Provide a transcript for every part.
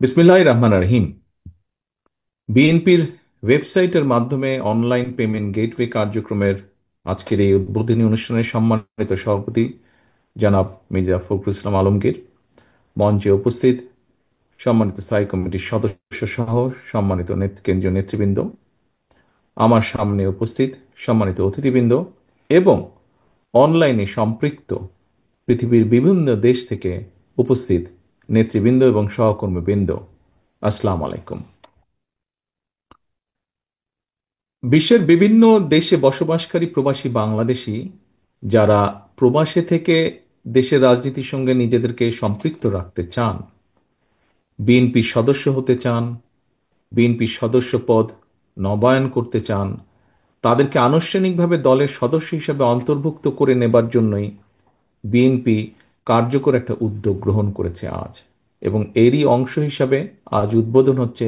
বিসমিল্লাহির রহমানির রহিম। বিএনপির ওয়েবসাইটের মাধ্যমে অনলাইন পেমেন্ট গেটওয়ে কার্যক্রমের আজকের এই উদ্বোধনী অনুষ্ঠানের সম্মানিত সভাপতি জনাব মির্জা ফখরুল ইসলাম আলমগীর, মঞ্চে উপস্থিত সম্মানিত স্থায়ী কমিটির সদস্য সহ সম্মানিত কেন্দ্রীয় নেতৃবৃন্দ, আমার সামনে উপস্থিত সম্মানিত অতিথিবৃন্দ এবং অনলাইনে সম্পৃক্ত পৃথিবীর বিভিন্ন দেশ থেকে উপস্থিত নেতৃবৃন্দ এবং সহকর্মীবৃন্দ, আসসালামু আলাইকুম। বিশ্বের বিভিন্ন দেশে বসবাসকারী প্রবাসী বাংলাদেশী যারা প্রবাসে থেকে দেশের রাজনীতির সঙ্গে নিজেদেরকে সম্পৃক্ত রাখতে চান, বিএনপির সদস্য হতে চান, বিএনপির সদস্য পদ নবায়ন করতে চান, তাদেরকে আনুষ্ঠানিকভাবে দলের সদস্য হিসেবে অন্তর্ভুক্ত করে নেবার জন্যই বিএনপি কার্যকর একটা উদ্যোগ গ্রহণ করেছে আজ। এবং এরই অংশ হিসাবে আজ উদ্বোধন হচ্ছে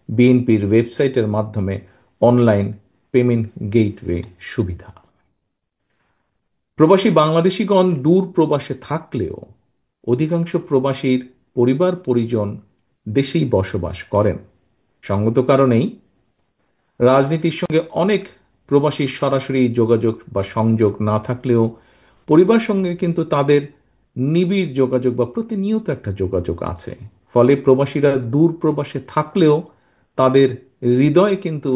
বিএনপির ওয়েবসাইটের মাধ্যমে অনলাইন পেমেন্ট গেটওয়ে সুবিধা। প্রবাসী বাংলাদেশিগণ দূর প্রবাসে থাকলেও অধিকাংশ প্রবাসীর পরিবার পরিজন দেশেই বসবাস করেন। সঙ্গত কারণেই রাজনীতির সঙ্গে অনেক প্রবাসীর সরাসরি যোগাযোগ বা সংযোগ না থাকলেও পরিবার সঙ্গে কিন্তু তাদের নিবিড় যোগাযোগ বা প্রতিনিয়ত একটা যোগাযোগ আছে। ফলে প্রবাসীরা দূর প্রবাসে থাকলেও তাদের হৃদয়ে কিন্তু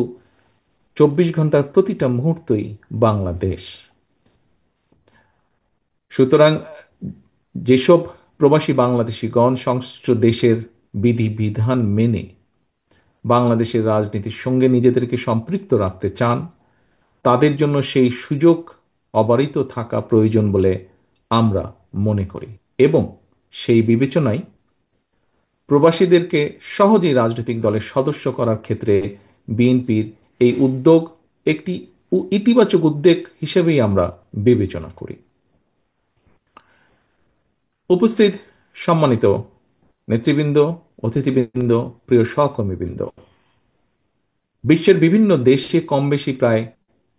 24 ঘন্টার প্রতিটা মুহূর্তই বাংলাদেশ। সুতরাং যেসব প্রবাসী বাংলাদেশিগণ সংশ্লিষ্ট দেশের বিধি বিধান মেনে বাংলাদেশের রাজনীতির সঙ্গে নিজেদেরকে সম্পৃক্ত রাখতে চান, তাদের জন্য সেই সুযোগ অবারিত থাকা প্রয়োজন বলে আমরা মনে করি। এবং সেই বিবেচনায় প্রবাসীদেরকে সহজেই রাজনৈতিক দলের সদস্য করার ক্ষেত্রে বিএনপির এই উদ্যোগ একটি ইতিবাচক উদ্যোগ হিসেবেই আমরা বিবেচনা করি। উপস্থিত সম্মানিত নেতৃবৃন্দ, অতিথিবৃন্দ, প্রিয় সহকর্মীবৃন্দ, বিশ্বের বিভিন্ন দেশে কম বেশি প্রায়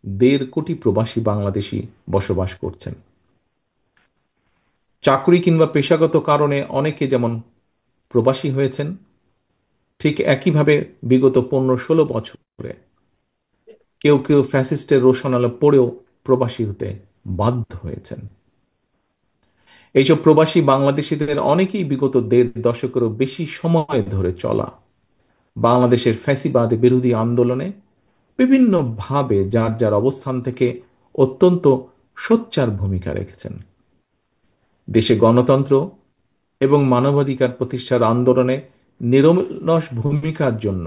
1.5 কোটি প্রবাসী বাংলাদেশী বসবাস করছেন। চাকরি কিংবা পেশাগত কারণে অনেকে যেমন প্রবাসী হয়েছেন, ঠিক একইভাবে বিগত 15-16 বছরে কেউ কেউ ফ্যাসিস্টের রোশনালে পড়েও প্রবাসী হতে বাধ্য হয়েছেন। এইসব প্রবাসী বাংলাদেশিদের অনেকেই বিগত 1.5 দশকেরও বেশি সময় ধরে চলা বাংলাদেশের ফ্যাসিবাদ বিরোধী আন্দোলনে বিভিন্নভাবে যার যার অবস্থান থেকে অত্যন্ত সোচ্চার ভূমিকা রেখেছেন। দেশে গণতন্ত্র এবং মানবাধিকার প্রতিষ্ঠার আন্দোলনে নিরলস ভূমিকার জন্য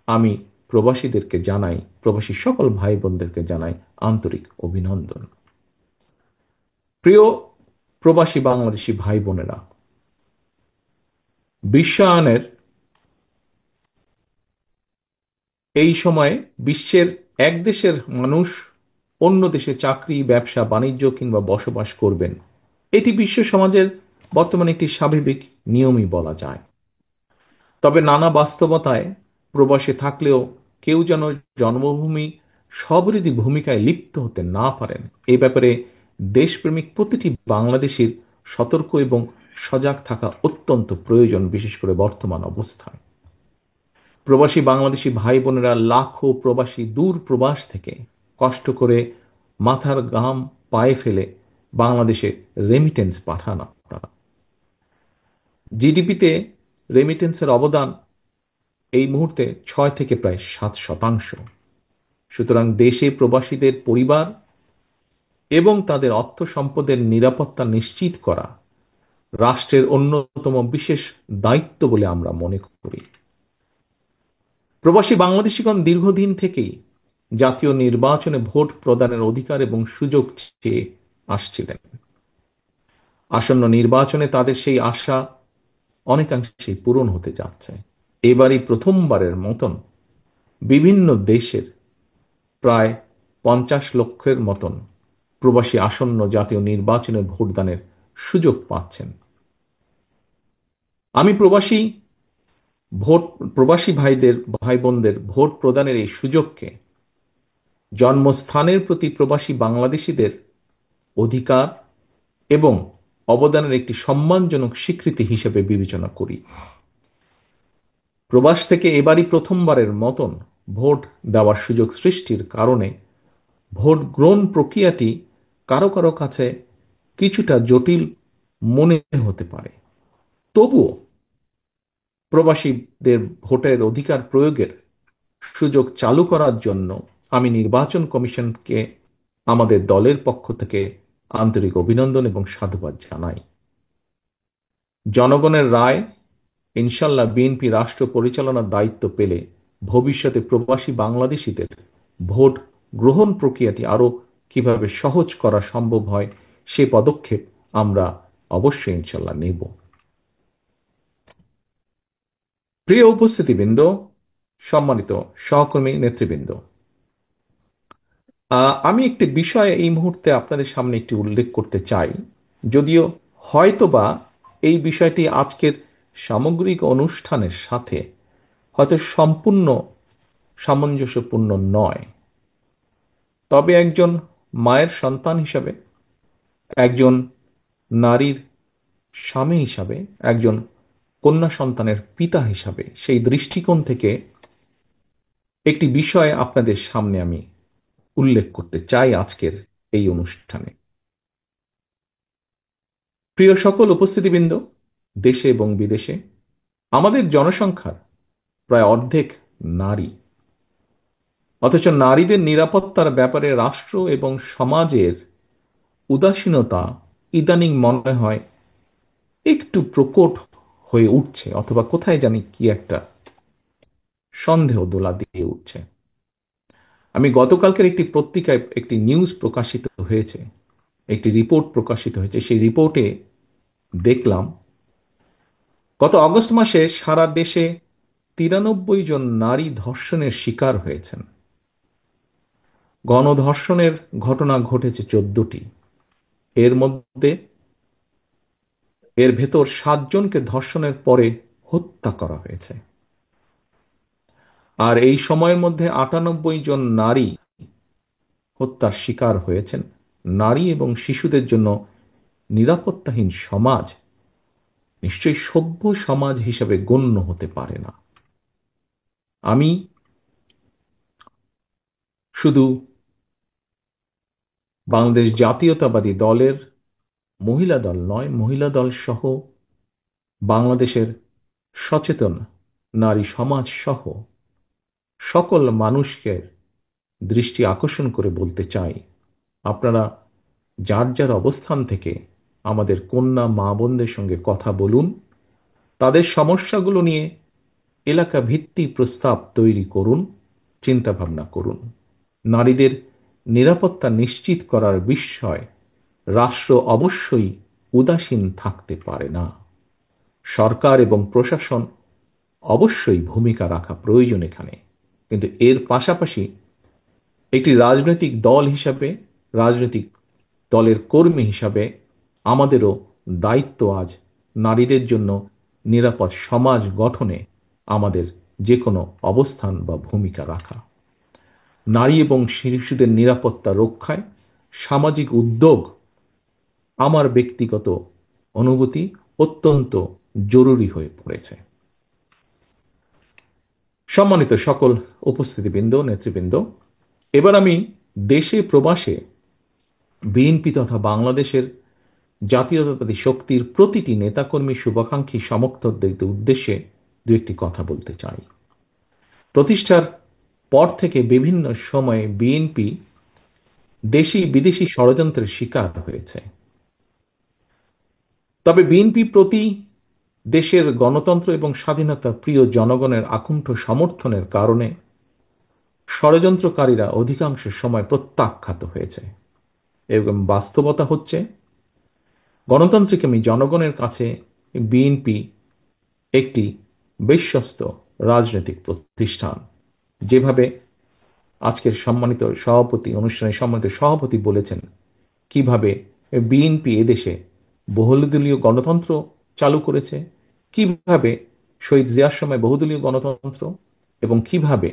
আমি প্রবাসীদেরকে জানাই, প্রবাসী সকল ভাই বোনদেরকে জানাই আন্তরিক অভিনন্দন। প্রিয় প্রবাসী বাংলাদেশি ভাই বোনেরা, বিশ্বায়নের এই সময়ে বিশ্বের এক দেশের মানুষ অন্য দেশে চাকরি, ব্যবসা, বাণিজ্য কিংবা বসবাস করবেন, এটি বিশ্ব সমাজের বর্তমানে একটি স্বাভাবিক নিয়মই বলা যায়। তবে নানা বাস্তবতায় প্রবাসে থাকলেও কেউ যেন জন্মভূমি সবৃদ্ধি ভূমিকায় লিপ্ত হতে না পারেন, এই ব্যাপারে দেশপ্রেমিক প্রতিটি বাংলাদেশীর সতর্ক এবং সজাগ থাকা অত্যন্ত প্রয়োজন, বিশেষ করে বর্তমান অবস্থায়। প্রবাসী বাংলাদেশি ভাই বোনেরা লাখো প্রবাসী দূর প্রবাস থেকে কষ্ট করে মাথার ঘাম পায়ে ফেলে বাংলাদেশে রেমিটেন্স পাঠান। আপনারা জিডিপিতে রেমিটেন্সের অবদান এই মুহূর্তে 6 থেকে প্রায় 7%। সুতরাং দেশে প্রবাসীদের পরিবার এবং তাদের অর্থ সম্পদের নিরাপত্তা নিশ্চিত করা রাষ্ট্রের অন্যতম বিশেষ দায়িত্ব বলে আমরা মনে করি। প্রবাসী বাংলাদেশিগণ দীর্ঘদিন থেকেই জাতীয় নির্বাচনে ভোট প্রদানের অধিকার এবং সুযোগ চেয়ে আসছিলেন। আসন্ন নির্বাচনে তাদের সেই আশা অনেকাংশেই পূরণ হতে যাচ্ছে। এবারই প্রথমবারের মতন বিভিন্ন দেশের প্রায় 50 লক্ষের মতন প্রবাসী আসন্ন জাতীয় নির্বাচনে ভোটদানের সুযোগ পাচ্ছেন। আমি প্রবাসী ভাই বোনদের ভোট প্রদানের এই সুযোগকে জন্মস্থানের প্রতি প্রবাসী বাংলাদেশিদের অধিকার এবং অবদানের একটি সম্মানজনক স্বীকৃতি হিসেবে বিবেচনা করি। প্রবাস থেকে এবারই প্রথমবারের মতন ভোট দেওয়ার সুযোগ সৃষ্টির কারণে ভোট গ্রহণ প্রক্রিয়াটি কারো কারো কাছে কিছুটা জটিল মনে হতে পারে। তবুও প্রবাসীদের ভোটের অধিকার প্রয়োগের সুযোগ চালু করার জন্য আমি নির্বাচন কমিশনকে আমাদের দলের পক্ষ থেকে আন্তরিক অভিনন্দন এবং সাধুবাদ জানাই। জনগণের রায়, ইনশাল্লাহ বিএনপি রাষ্ট্র পরিচালনার দায়িত্ব পেলে ভবিষ্যতে প্রবাসী বাংলাদেশিদের ভোট গ্রহণ প্রক্রিয়াটি আরো কিভাবে সহজ করা সম্ভব হয় সে পদক্ষেপ আমরা অবশ্যই ইনশাল্লাহ নেব। প্রিয় উপস্থিতিবৃন্দ, সম্মানিত সহকর্মী নেতৃবৃন্দ, আমি একটি বিষয় এই মুহূর্তে আপনাদের সামনে একটি উল্লেখ করতে চাই, যদিও হয়তোবা এই বিষয়টি আজকের সামগ্রিক অনুষ্ঠানের সাথে হয়তো সম্পূর্ণ সামঞ্জস্যপূর্ণ নয়। তবে একজন মায়ের সন্তান হিসাবে, একজন নারীর স্বামী হিসাবে, একজন কন্যা সন্তানের পিতা হিসাবে সেই দৃষ্টিকোণ থেকে একটি বিষয় আপনাদের সামনে আমি উল্লেখ করতে চাই আজকের এই অনুষ্ঠানে। প্রিয় সকল উপস্থিতিবৃন্দ, দেশে এবং বিদেশে আমাদের জনসংখ্যার প্রায় অর্ধেক নারী, অথচ নারীদের নিরাপত্তার ব্যাপারে রাষ্ট্র এবং সমাজের উদাসীনতা ইদানিং মনে হয় একটু প্রকট হয়ে উঠছে, অথবা কোথায় জানি কি একটা সন্দেহ দোলা দিয়ে উঠছে। আমি গতকালকের একটি পত্রিকায় একটি নিউজ প্রকাশিত হয়েছে, একটি রিপোর্ট প্রকাশিত হয়েছে। সেই রিপোর্টে দেখলাম গত অগস্ট মাসে সারা দেশে 93 জন নারী ধর্ষণের শিকার হয়েছেন। গণধর্ষণের ঘটনা ঘটেছে 14টি। এর ভেতর 7 জনকে ধর্ষণের পরে হত্যা করা হয়েছে। আর এই সময়ের মধ্যে 98 জন নারী হত্যার শিকার হয়েছেন। নারী এবং শিশুদের জন্য নিরাপত্তাহীন সমাজ নিশ্চয়ই সভ্য সমাজ হিসেবে গণ্য হতে পারে না। আমি শুধু বাংলাদেশ জাতীয়তাবাদী দলের মহিলা দল নয়, মহিলা দল সহ বাংলাদেশের সচেতন নারী সমাজ সহ সকল মানুষকে দৃষ্টি আকর্ষণ করে বলতে চাই, আপনারা যার যার অবস্থান থেকে আমাদের কন্যা মা বোনদের সঙ্গে কথা বলুন, তাদের সমস্যাগুলো নিয়ে এলাকা ভিত্তিক প্রস্তাব তৈরি করুন, চিন্তা ভাবনা করুন। নারীদের নিরাপত্তা নিশ্চিত করার বিষয়ে রাষ্ট্র অবশ্যই উদাসীন থাকতে পারে না। সরকার এবং প্রশাসন অবশ্যই ভূমিকা রাখা প্রয়োজন এখানে, কিন্তু এর পাশাপাশি একটি রাজনৈতিক দল হিসাবে, রাজনৈতিক দলের কর্মী হিসাবে আমাদেরও দায়িত্ব আজ নারীদের জন্য নিরাপদ সমাজ গঠনে আমাদের যে কোনো অবস্থান বা ভূমিকা রাখা। নারী এবং শিশুদের নিরাপত্তা রক্ষায় সামাজিক উদ্যোগ আমার ব্যক্তিগত অনুভূতি অত্যন্ত জরুরি হয়ে পড়েছে। সম্মানিত সকল উপস্থিতিবৃন্দ, নেতৃবৃন্দ, এবার আমি দেশে প্রবাসে বিএনপি তথা বাংলাদেশের জাতীয়তাবাদী শক্তির প্রতিটি নেতাকর্মী, শুভাকাঙ্ক্ষী, সমর্থকদের উদ্দেশ্যে দু একটি কথা বলতে চাই। প্রতিষ্ঠার পর থেকে বিভিন্ন সময়ে বিএনপি দেশি বিদেশি ষড়যন্ত্রের শিকার হয়েছে। তবে বিএনপি প্রতি দেশের গণতন্ত্র এবং স্বাধীনতা প্রিয় জনগণের আকুণ্ঠ সমর্থনের কারণে ষড়যন্ত্রকারীরা অধিকাংশ সময় প্রত্যাখ্যাত হয়েছে। এবং বাস্তবতা হচ্ছে গণতান্ত্রিক জনগণের কাছে বিএনপি একটি বিশ্বস্ত রাজনৈতিক প্রতিষ্ঠান। যেভাবে আজকের সম্মানিত সভাপতি, অনুষ্ঠানের সম্মানিত সভাপতি বলেছেন কিভাবে বিএনপি এদেশে বহুদলীয় গণতন্ত্র চালু করেছে, কিভাবে শহীদ জিয়ার সময় বহুদলীয় গণতন্ত্র, এবং কিভাবে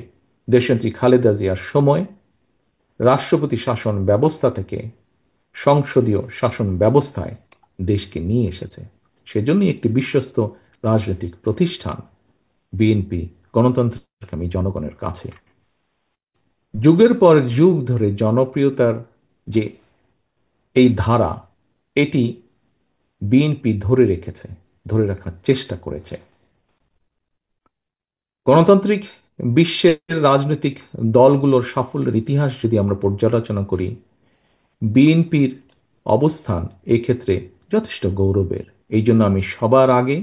দেশনেত্রী খালেদা জিয়ার সময় রাষ্ট্রপতি শাসন ব্যবস্থা থেকে সংসদীয় শাসন ব্যবস্থায় দেশকে নিয়ে এসেছে। সেজন্যই একটি বিশ্বস্ত রাজনৈতিক প্রতিষ্ঠান বিএনপি গণতন্ত্রকামী জনগণের কাছে যুগের পর যুগ ধরে জনপ্রিয়তার যে এই ধারা, এটি বিএনপি ধরে রেখেছে, ধরে রাখার চেষ্টা করেছে। গণতান্ত্রিক বিশ্বের রাজনৈতিক দলগুলোর সাফল্যের ইতিহাস যদি আমরা পর্যালোচনা করি, বিএনপির অবস্থান এক্ষেত্রে যথেষ্ট গৌরবের। এই জন্য আমি সবার আগে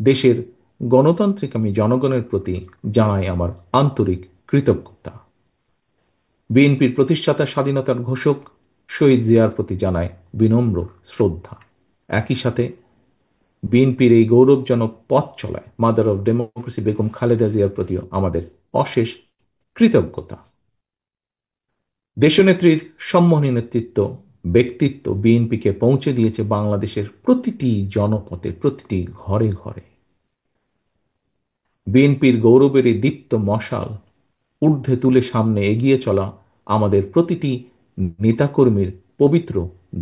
দেশের গণতান্ত্রিক আমি জনগণের প্রতি জানাই আমার আন্তরিক কৃতজ্ঞতা। বিএনপির প্রতিষ্ঠাতা স্বাধীনতার ঘোষক শহীদ জিয়ার প্রতি জানায় বিনম্র শ্রদ্ধা। একই সাথে বিএনপির এই গৌরবজনক পথ চলায় mother of democracy Begum Khaleda জিয়ার প্রতিও আমাদের অশেষ কৃতজ্ঞতা। দেশনেত্রীর সম্মানী নেতৃত্ব, ব্যক্তিত্ব বিএনপিকে পৌঁছে দিয়েছে বাংলাদেশের প্রতিটি জনপথে, প্রতিটি ঘরে ঘরে। বিএনপির গৌরবের এই দীপ্ত মশাল ঊর্ধ্বে তুলে সামনে এগিয়ে চলা আমাদের প্রতিটি নেতাকর্মীর পবিত্র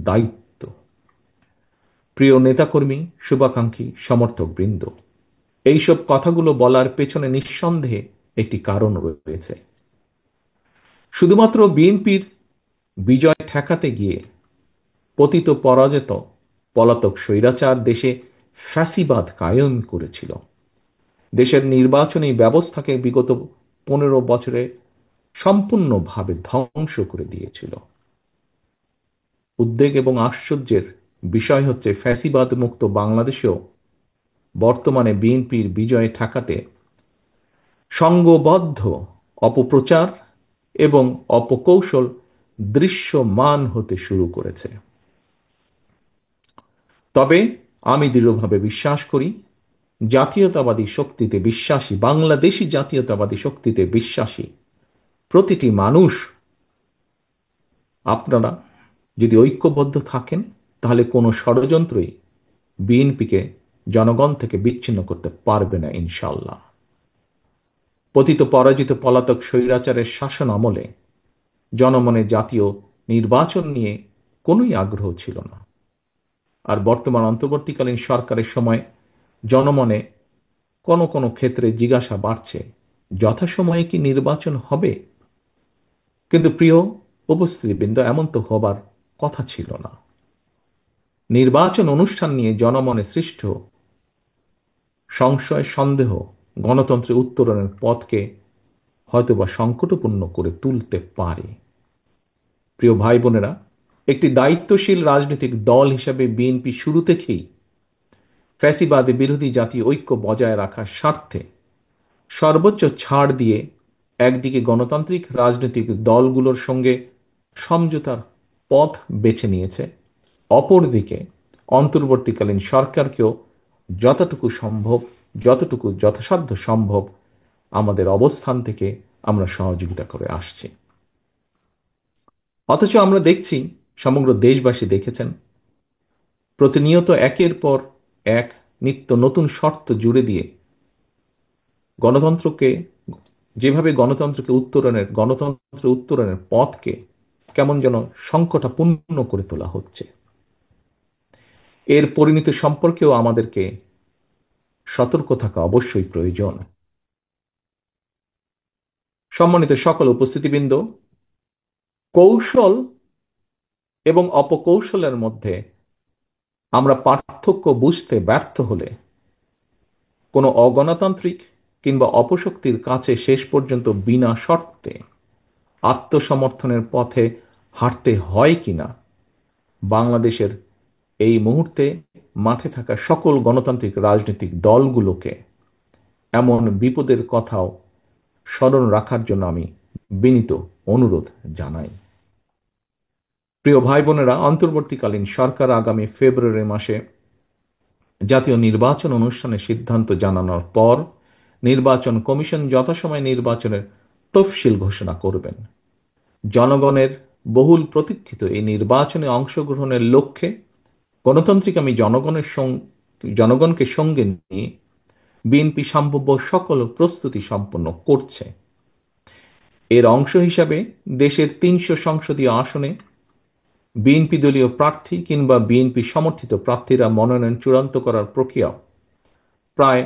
দায়িত্ব। প্রিয় নেতাকর্মী, শুভাকাঙ্ক্ষী, সমর্থক বৃন্দ, এইসব কথাগুলো বলার পেছনে নিঃসন্দেহে একটি কারণ রয়েছে। শুধুমাত্র বিএনপির বিজয় ঠেকাতে গিয়ে পতিত পরাজিত পলাতক স্বৈরাচার দেশে ফ্যাসিবাদ কায়েম করেছিল, দেশের নির্বাচনী ব্যবস্থাকে বিগত 15 বছরে সম্পূর্ণভাবে ধ্বংস করে দিয়েছিল। উদ্বেগ এবং আশ্চর্যের বিষয় হচ্ছে, ফ্যাসিবাদ মুক্ত বাংলাদেশেও বর্তমানে বিএনপির বিজয় ঠেকাতে সংঘবদ্ধ অপপ্রচার এবং অপকৌশল দৃশ্যমান হতে শুরু করেছে। তবে আমি দৃঢ়ভাবে বিশ্বাস করি, জাতীয়তাবাদী শক্তিতে বিশ্বাসী, বাংলাদেশি জাতীয়তাবাদী শক্তিতে বিশ্বাসী প্রতিটি মানুষ, আপনারা যদি ঐক্যবদ্ধ থাকেন, তাহলে কোনো ষড়যন্ত্রই বিএনপিকে জনগণ থেকে বিচ্ছিন্ন করতে পারবে না ইনশাল্লাহ। পতিত পরাজিত পলাতক স্বৈরাচারের শাসন আমলে জনমনে জাতীয় নির্বাচন নিয়ে কোনোই আগ্রহ ছিল না। আর বর্তমান অন্তর্বর্তীকালীন সরকারের সময় জনমনে কোনো কোনো ক্ষেত্রে জিজ্ঞাসা বাড়ছে, যথাসময়ে কি নির্বাচন হবে? কিন্তু প্রিয় উপস্থিতিবৃন্দ, এমন তো হবার কথা ছিল না। নির্বাচন অনুষ্ঠান নিয়ে জনমনে সৃষ্ট সংশয়, সন্দেহ গণতন্ত্রের উত্তরণের পথকে হয়তোবা সংকটপূর্ণ করে তুলতে পারে। প্রিয় ভাই বোনেরা, একটি দায়িত্বশীল রাজনৈতিক দল হিসাবে বিএনপি শুরু থেকেই ফ্যাসিবাদী বিরোধী জাতীয় ঐক্য বজায় রাখার স্বার্থে সর্বোচ্চ ছাড় দিয়ে একদিকে গণতান্ত্রিক রাজনৈতিক দলগুলোর সঙ্গে সমঝোতার পথ বেছে নিয়েছে, অপরদিকে অন্তর্বর্তীকালীন সরকারকেও যতটুকু সম্ভব, যতটুকু যথাসাধ্য সম্ভব আমাদের অবস্থান থেকে আমরা সহযোগিতা করে আসছি। অথচ আমরা দেখছি, সমগ্র দেশবাসী দেখেছেন, প্রতিনিয়ত একের পর এক নিত্য নতুন শর্ত জুড়ে দিয়ে গণতন্ত্রকে, যেভাবে গণতন্ত্রের উত্তরণের পথকে কেমন যেন সংকটাপূর্ণ করে তোলা হচ্ছে। এর পরিণতি সম্পর্কেও আমাদেরকে সতর্ক থাকা অবশ্যই প্রয়োজন। সম্মানিত সকল উপস্থিতিবৃন্দ, কৌশল এবং অপকৌশলের মধ্যে আমরা পার্থক্য বুঝতে ব্যর্থ হলে কোনো অগণতান্ত্রিক কিংবা অপশক্তির কাছে শেষ পর্যন্ত বিনা শর্তে আত্মসমর্থনের পথে হাঁটতে হয় কিনা, বাংলাদেশের এই মুহূর্তে মাঠে থাকা সকল গণতান্ত্রিক রাজনৈতিক দলগুলোকে এমন বিপদের কথাও স্মরণ রাখার জন্য আমি বিনীত অনুরোধ জানাই। প্রিয় ভাই বোনেরা, অন্তর্বর্তীকালীন সরকার আগামী ফেব্রুয়ারি মাসে জাতীয় নির্বাচন অনুষ্ঠানের সিদ্ধান্ত জানানোর পর নির্বাচন কমিশন যথাসময়ে নির্বাচনের তফসিল ঘোষণা করবেন। জনগণের বহুল প্রতীক্ষিত এই নির্বাচনে অংশগ্রহণের লক্ষ্যে গণতান্ত্রিক জনগণকে সঙ্গে নিয়ে বিএনপি সম্ভাব্য সকল প্রস্তুতি সম্পন্ন করছে। এর অংশ হিসাবে দেশের 300 সংসদীয় আসনে বিএনপি দলীয় প্রার্থী কিংবা বিএনপি সমর্থিত প্রার্থীরা মনোনয়ন চূড়ান্ত করার প্রক্রিয়া প্রায়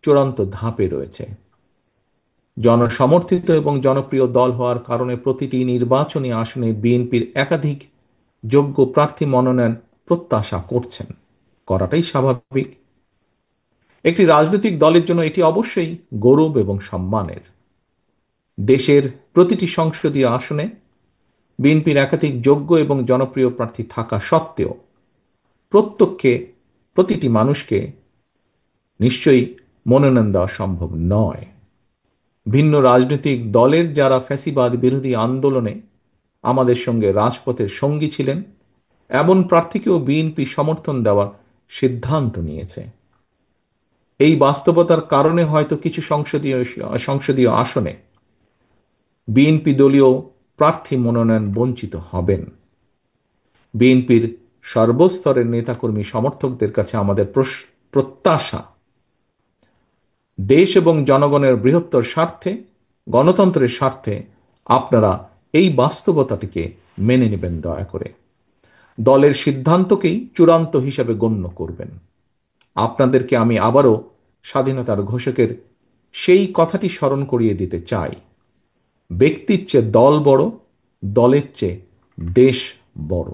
চূড়ান্ত ধাপে রয়েছে। জনসমর্থিত এবং জনপ্রিয় দল হওয়ার কারণে প্রতিটি নির্বাচনী আসনে বিএনপির একাধিক যোগ্য প্রার্থী মনোনয়ন প্রত্যাশা করছেন, করাটাই স্বাভাবিক। একটি রাজনৈতিক দলের জন্য এটি অবশ্যই গৌরব এবং সম্মানের। দেশের প্রতিটি সংসদীয় আসনে বিএনপির একাধিক যোগ্য এবং জনপ্রিয় প্রার্থী থাকা সত্ত্বেও প্রতিটি মানুষকে নিশ্চয়ই মনোনয়ন দেওয়া সম্ভব নয়। ভিন্ন রাজনৈতিক দলের যারা ফ্যাসিবাদ বিরোধী আন্দোলনে আমাদের সঙ্গে রাজপথের সঙ্গী ছিলেন, এমন প্রার্থীকেও বিএনপি সমর্থন দেওয়ার সিদ্ধান্ত নিয়েছে। এই বাস্তবতার কারণে হয়তো কিছু সংসদীয় আসনে বিএনপি দলীয় প্রার্থী মনোনয়ন বঞ্চিত হবেন। বিএনপির সর্বস্তরের নেতাকর্মী সমর্থকদের কাছে আমাদের প্রত্যাশা, দেশ এবং জনগণের বৃহত্তর স্বার্থে, গণতন্ত্রের স্বার্থে আপনারা এই বাস্তবতাটিকে মেনে নেবেন দয়া করে। দলের সিদ্ধান্তকেই চূড়ান্ত হিসাবে গণ্য করবেন। আপনাদেরকে আমি আবারও স্বাধীনতার ঘোষকের সেই কথাটি স্মরণ করিয়ে দিতে চাই, ব্যক্তির চেয়ে দল বড়, দলের চেয়ে দেশ বড়।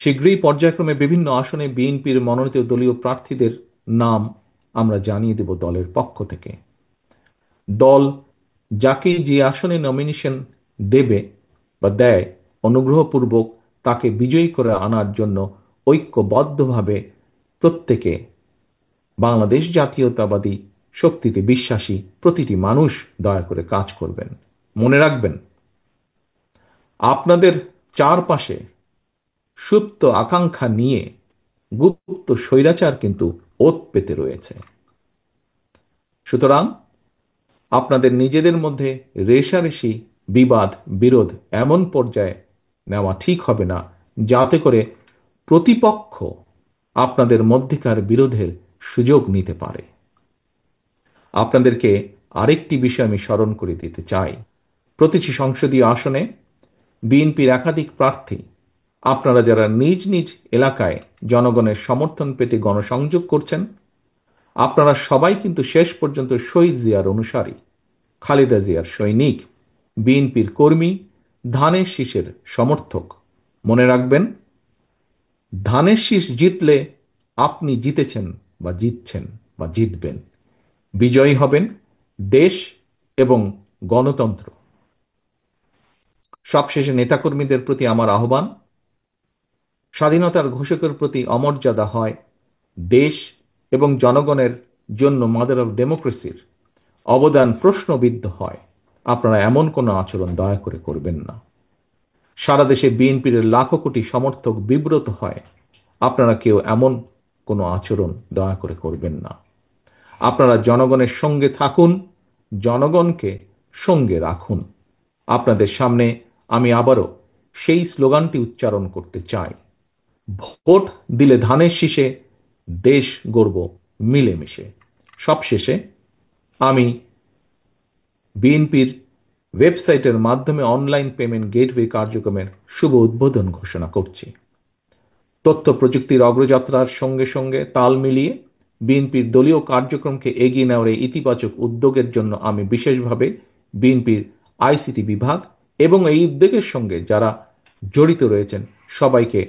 শীঘ্রই পর্যায়ক্রমে বিভিন্ন আসনে বিএনপির মনোনীত দলীয় প্রার্থীদের নাম আমরা জানিয়ে দেব দলের পক্ষ থেকে। দল যাকে যে আসনে নমিনেশন দেবে বা দেয়, অনুগ্রহপূর্বক তাকে বিজয়ী করে আনার জন্য ঐক্যবদ্ধভাবে প্রত্যেকে বাংলাদেশ জাতীয়তাবাদী শক্তিতে বিশ্বাসী প্রতিটি মানুষ দয়া করে কাজ করবেন। মনে রাখবেন, আপনাদের চারপাশে সুপ্ত আকাঙ্ক্ষা নিয়ে গুপ্ত স্বৈরাচার কিন্তু ওত পেতে রয়েছে। সুতরাং আপনাদের নিজেদের মধ্যে রেষারেষি, বিবাদ, বিরোধ এমন পর্যায়ে নেওয়া ঠিক হবে না যাতে করে প্রতিপক্ষ আপনাদের মধ্যেকার বিরোধের সুযোগ নিতে পারে। আপনাদেরকে আরেকটি বিষয় আমি স্মরণ করে দিতে চাই, প্রতিটি সংসদীয় আসনে বিএনপির একাধিক প্রার্থী, আপনারা যারা নিজ নিজ এলাকায় জনগণের সমর্থন পেতে গণসংযোগ করছেন, আপনারা সবাই কিন্তু শেষ পর্যন্ত শহীদ জিয়ার অনুসারী, খালেদা জিয়ার সৈনিক, বিএনপির কর্মী, ধানের শীষের সমর্থক। মনে রাখবেন, ধানের শীষ জিতলে আপনি জিতেছেন বা জিতছেন বা জিতবেন। বিজয়ী হবেন দেশ এবং গণতন্ত্র। সবশেষে নেতাকর্মীদের প্রতি আমার আহ্বান, স্বাধীনতার ঘোষকের প্রতি অমর্যাদা হয় দেশ এবং জনগণের জন্য মাদার অফ ডেমোক্রেসির অবদান প্রশ্নবিদ্ধ হয়, আপনারা এমন কোনো আচরণ দয়া করে করবেন না। সারা দেশে বিএনপির লাখো কোটি সমর্থক বিব্রত হয়, আপনারা কেউ এমন কোনো আচরণ দয়া করে করবেন না। আপনারা জনগণের সঙ্গে থাকুন, জনগণকে সঙ্গে রাখুন। আপনাদের সামনে আমি আবারও সেই স্লোগানটি উচ্চারণ করতে চাই, ভোট দিলে ধানের শীষে, দেশ গড়ব মিলেমিশে। সবশেষে আমি বিএনপির ওয়েবসাইটের মাধ্যমে অনলাইন পেমেন্ট গেটওয়ে কার্যক্রমের শুভ উদ্বোধন ঘোষণা করছি। তথ্য প্রযুক্তির অগ্রযাত্রার সঙ্গে সঙ্গে তাল মিলিয়ে বিএনপির দলীয় কার্যক্রমকে এগিয়ে নেওয়ার এই ইতিবাচক উদ্যোগের জন্য আমি বিশেষভাবে বিএনপির আইসিটি বিভাগ এবং এই উদ্যোগের সঙ্গে যারা জড়িত রয়েছেন সবাইকে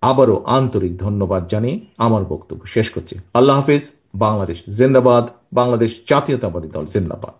আবারও আন্তরিক ধন্যবাদ জানিয়ে আমার বক্তব্য শেষ করছি। আল্লাহ হাফিজ। বাংলাদেশ জিন্দাবাদ। বাংলাদেশ জাতীয়তাবাদী দল জিন্দাবাদ।